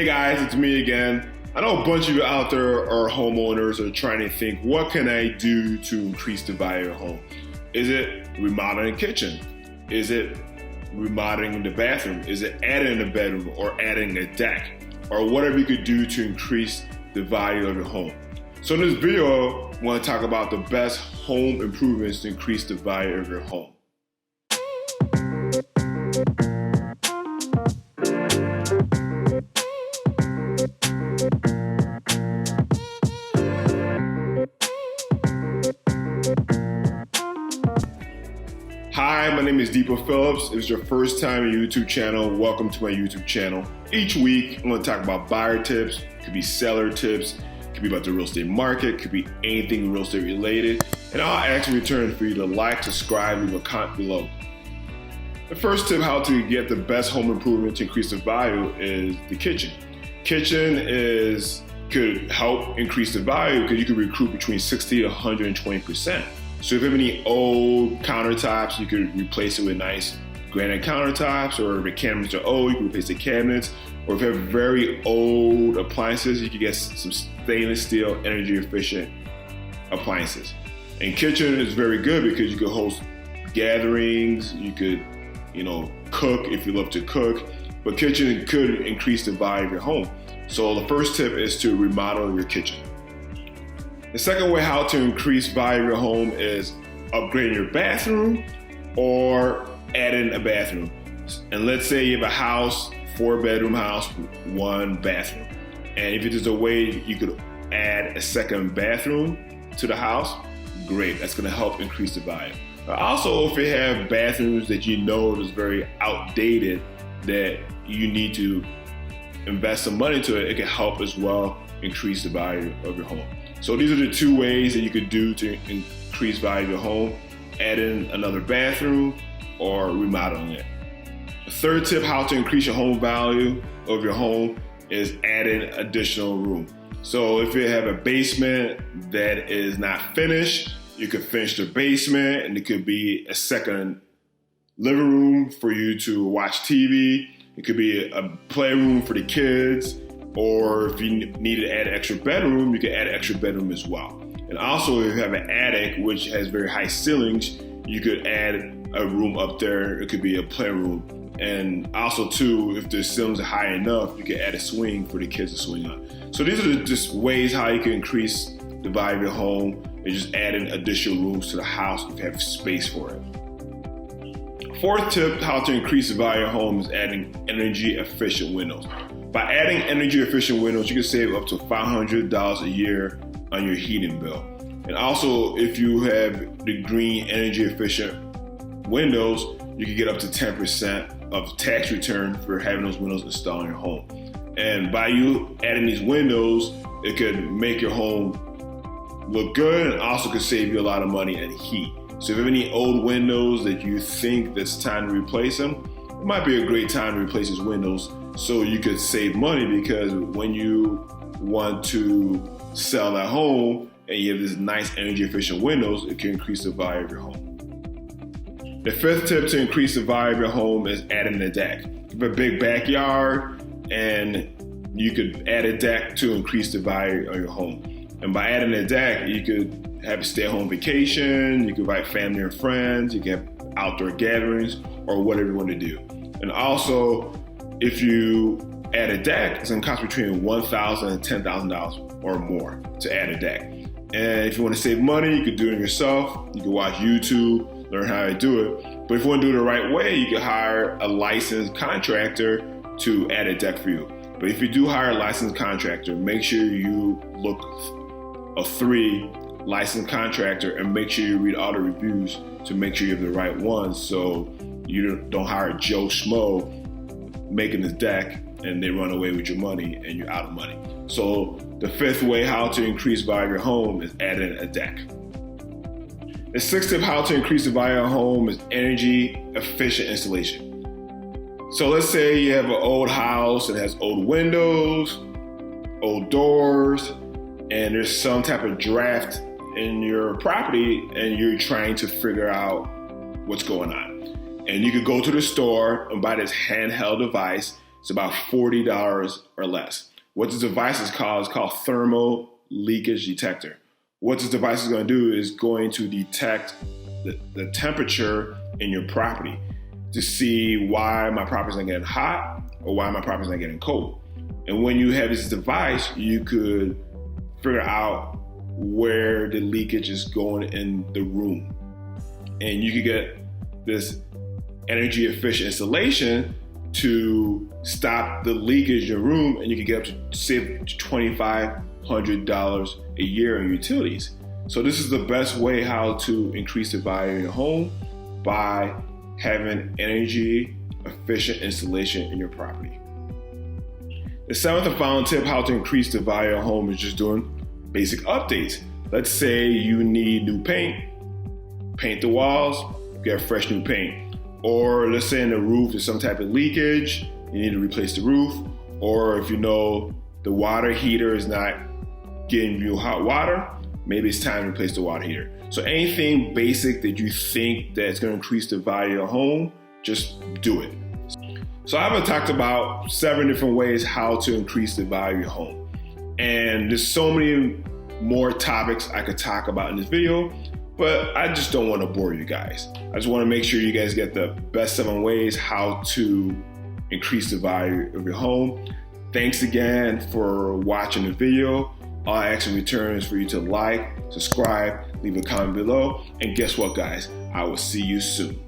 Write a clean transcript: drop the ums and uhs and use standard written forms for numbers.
Hey guys, it's me again. I know a bunch of you out there are homeowners are trying to think, what can I do to increase the value of your home? Is it remodeling the kitchen? Is it remodeling the bathroom? Is it adding a bedroom or adding a deck? Or whatever you could do to increase the value of your home. So in this video, I want to talk about the best home improvements to increase the value of your home. Hi, my name is DIPO Phillips. If it's your first time on your YouTube channel, welcome to my YouTube channel. Each week, I'm going to talk about buyer tips, it could be seller tips, it could be about the real estate market, it could be anything real estate related. And I'll ask in return for you to like, subscribe, leave a comment below. The first tip how to get the best home improvement to increase the value is the kitchen. Kitchen could help increase the value because you could recruit between 60 to 120%. So if you have any old countertops, you could replace it with nice granite countertops, or if the cabinets are old, you can replace the cabinets. Or if you have very old appliances, you can get some stainless steel, energy efficient appliances. And kitchen is very good because you could host gatherings, you could, cook if you love to cook, but kitchen could increase the value of your home. So the first tip is to remodel your kitchen. The second way how to increase value of your home is upgrading your bathroom or adding a bathroom. And let's say you have a house, 4-bedroom house, 1 bathroom. And if there's a way you could add a second bathroom to the house, great, that's gonna help increase the value. Also, if you have bathrooms that you know is very outdated, that you need to invest some money into it, it can help as well increase the value of your home. So these are the 2 ways that you could do to increase value of your home: adding another bathroom or remodeling it. The third tip how to increase your home value of your home is adding additional room. So if you have a basement that is not finished, you could finish the basement, and it could be a second living room for you to watch TV. It could be a playroom for the kids. Or if you need to add an extra bedroom, you can add an extra bedroom as well. And also, if you have an attic which has very high ceilings, you could add a room up there. It could be a playroom. And also too, if the ceilings are high enough, you can add a swing for the kids to swing on. So these are just ways how you can increase the value of your home, and just adding additional rooms to the house if you have space for it. Fourth tip how to increase the value of your home is adding energy efficient windows. By adding energy efficient windows, you can save up to $500 a year on your heating bill. And also, if you have the green energy efficient windows, you can get up to 10% of tax return for having those windows installed in your home. And by you adding these windows, it could make your home look good, and also could save you a lot of money and heat. So if you have any old windows that you think that's time to replace them, it might be a great time to replace these windows, so you could save money, because when you want to sell that home and you have this nice energy efficient windows, it can increase the value of your home. The fifth tip to increase the value of your home is adding a deck. You have a big backyard, and you could add a deck to increase the value of your home. And by adding a deck, you could have a stay-at-home vacation, you could invite family and friends, you can have outdoor gatherings, or whatever you want to do. And also, if you add a deck, it's gonna cost between $1,000 and $10,000 or more to add a deck. And if you wanna save money, you could do it yourself. You can watch YouTube, learn how to do it. But if you wanna do it the right way, you can hire a licensed contractor to add a deck for you. But if you do hire a licensed contractor, make sure you look a 3 licensed contractor, and make sure you read all the reviews to make sure you have the right ones, so you don't hire Joe Schmo making this deck and they run away with your money and you're out of money. So the 5th way how to increase value of your home is adding a deck. The 6th tip how to increase the value of your home is energy efficient installation. So let's say you have an old house that has old windows, old doors, and there's some type of draft in your property, and you're trying to figure out what's going on. And you could go to the store and buy this handheld device It's about $40 or less. What this device is called thermal leakage detector. What this device is going to do is going to detect the temperature in your property to see why my property's not getting hot or why my property's not getting cold. And when you have this device, you could figure out where the leakage is going in the room. And you could get this energy efficient installation to stop the leakage in your room, and you can get up to save $2,500 a year on utilities. So this is the best way how to increase the value of your home, by having energy efficient installation in your property. The seventh and final tip how to increase the value of your home is just doing basic updates. Let's say you need new paint the walls, get fresh new paint. Or let's say in the roof there's some type of leakage, you need to replace the roof. Or if you know the water heater is not getting you hot water, maybe it's time to replace the water heater. So anything basic that you think that's going to increase the value of your home, just do it. So I've talked about 7 different ways how to increase the value of your home. And there's so many more topics I could talk about in this video, but I just don't want to bore you guys. I just want to make sure you guys get the best 7 ways how to increase the value of your home. Thanks again for watching the video. All I ask in return is for you to like, subscribe, leave a comment below, and guess what, guys? I will see you soon.